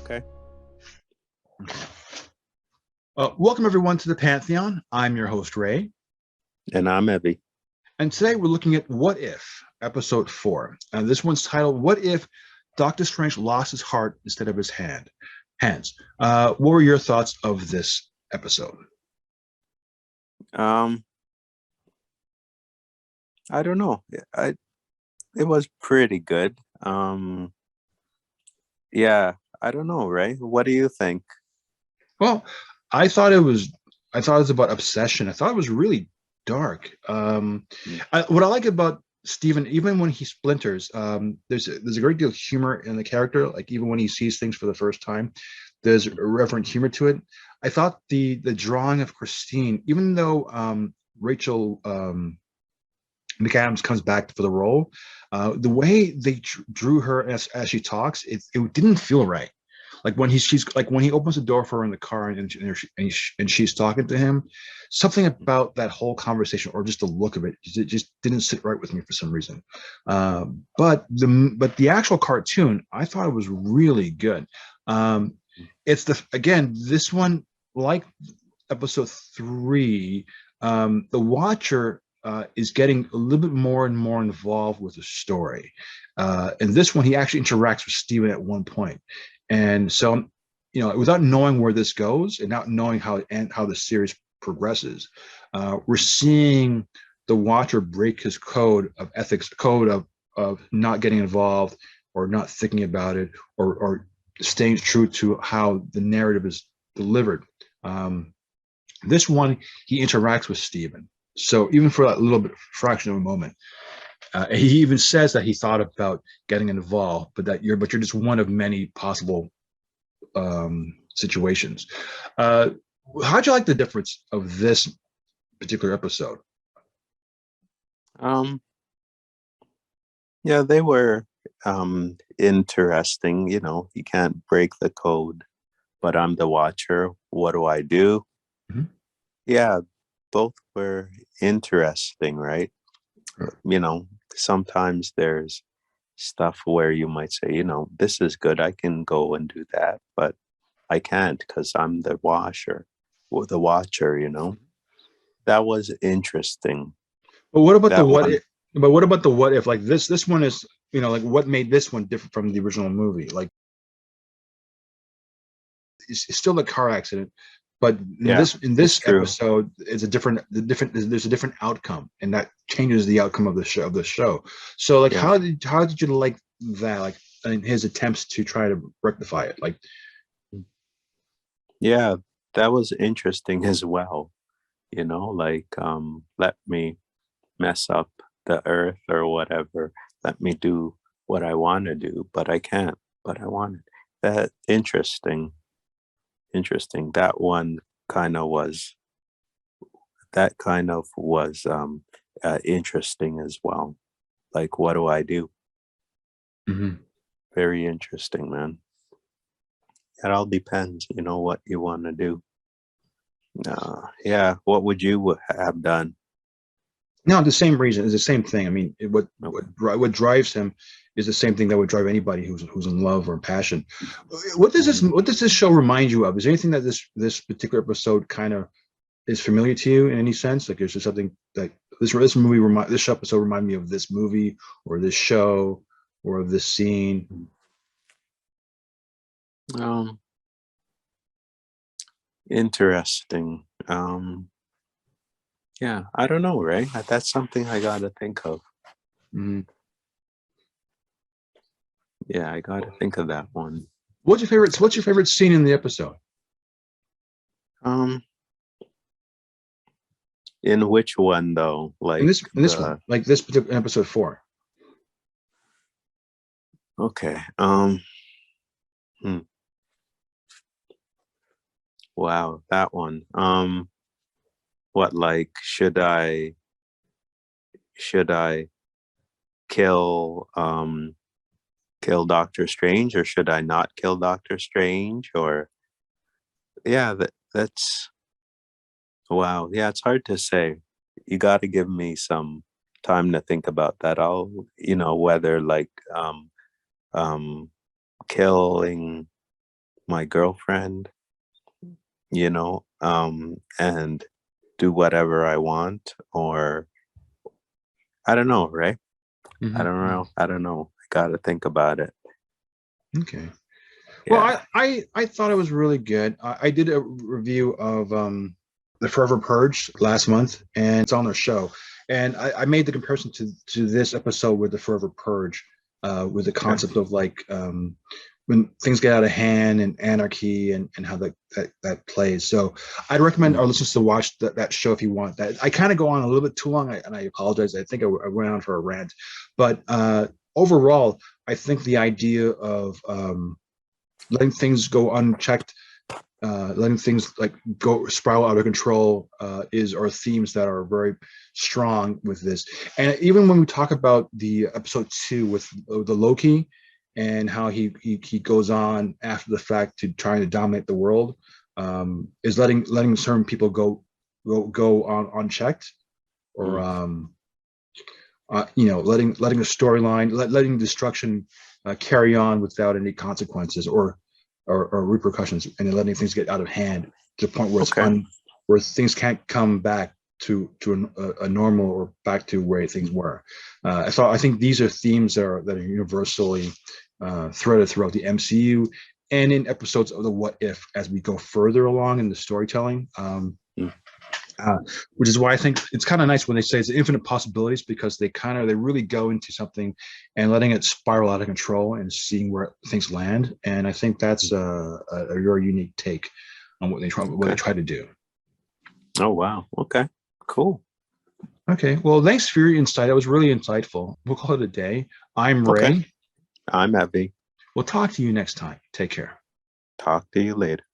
Okay. Welcome everyone to the Pantheon. I'm your host Ray, And I'm Evy. and today we're looking at What If, Episode 4. This one's titled "What If Doctor Strange Lost His Heart Instead of His Hands?" What were your thoughts of this episode? Um, I don't know. It was pretty good. Yeah, I don't know, Ray. What do you think? Well, I thought it was. I thought it was about obsession. I thought it was really dark. Mm. What I like about Stephen, even when he splinters, there's a great deal of humor in the character. Like even when he sees things for the first time, there's irreverent humor to it. I thought the drawing of Christine, even though Rachel McAdams comes back for the role, the way they drew her as she talks, it didn't feel right. Like when she's like when he opens the door for her in the car and she's talking to him, something about that whole conversation or just the look of it just didn't sit right with me for some reason. But the actual cartoon, I thought it was really good. Um, it's again this one, like episode 3, the Watcher is getting a little bit more and more involved with the story. And this one, he actually interacts with Steven at one point. And so, without knowing where this goes and not knowing how the series progresses, we're seeing the Watcher break his code of ethics, code of not getting involved or not thinking about it or staying true to how the narrative is delivered. This one, he interacts with Steven. So even for that little bit fraction of a moment, he even says that he thought about getting involved, but you're just one of many possible situations. How'd you like the difference of this particular episode? Um, yeah, they were interesting. You can't break the code, but I'm the Watcher. What do I do? Mhm. Yeah, both were interesting, right? Sometimes there's stuff where you might say, this is good, I can go and do that, but I can't because I'm the washer or the watcher. That was interesting. But what about the That what one, if? But what about the what if? Like this one is, like what made this one different from the original movie? Like it's still a car accident, but in yeah, it's this true. episode, it's a there's a different outcome, and that changes the outcome of the show. So like, Yeah, how did you like that? Like in his attempts to try to rectify it, like. yeah, that was interesting as well. Like let me mess up the earth or whatever. Let me do what I want to do, but I can't. But I want it. That interesting. That kind of was interesting as well. Like, what do I do? Mhm. Very interesting, man. It all depends, what you want to do. Yeah, what would you have done? No, the same reason is the same thing. I mean, Okay. what drives him is the same thing that would drive anybody who's in love or in passion. What does this show remind you of? Is there anything that this particular episode kind of is familiar to you in any sense? Like, is there something that this episode remind me of this movie or this show or of this scene? Um, Interesting. Yeah, I don't know, Ray. That's something I gotta think of. Mhm. Yeah, I gotta think of that one. What's your favorite scene in the episode? Um, in which one though? In Like this one, the like this particular episode 4. okay. Hmm, wow, that one. What like should I kill kill Doctor Strange or should I not kill Doctor Strange? Or yeah, that's wow. Yeah, it's hard to say. You got to give me some time to think about that. Whether like um killing my girlfriend, and do whatever I want, or I don't know, right? I Mhm. don't know. I don't know. I gotta think about it. Okay. Well, Yeah. I thought it was really good. I did a review of the Forever Purge last month, and it's on their show. And I made the comparison to this episode with the Forever Purge, with the Okay. concept of like when things get out of hand and anarchy and how that plays. So I'd recommend Mm, our listeners to watch that show if you want that. I kind of go on a little bit too long, and I apologize. I think I went on for a rant, but overall, I think the idea of letting things go unchecked, letting things like go spiral out of control is our themes that are very strong with this. And even when we talk about the episode 2 with the Loki and how he goes on after the fact to trying to dominate the world, is letting certain people go on unchecked, or mm. letting a storyline, letting destruction carry on without any consequences or repercussions, and then letting things get out of hand to the point where Okay. where things can't come back to a normal or back to where things were. So I think these are themes that are universally threaded throughout the MCU and in episodes of the What If as we go further along in the storytelling. Mm. Uh, which is why I think it's kind of nice when they say it's infinite possibilities, because they really go into something and letting it spiral out of control and seeing where things land. And I think that's a very unique take on what they Okay. try to do. Oh, wow. Okay. Cool. Okay, well, thanks for your insight. That was really insightful. We'll call it a day. I'm Okay. Ray. I'm Evy. We'll talk to you next time. Take care. Talk to you later.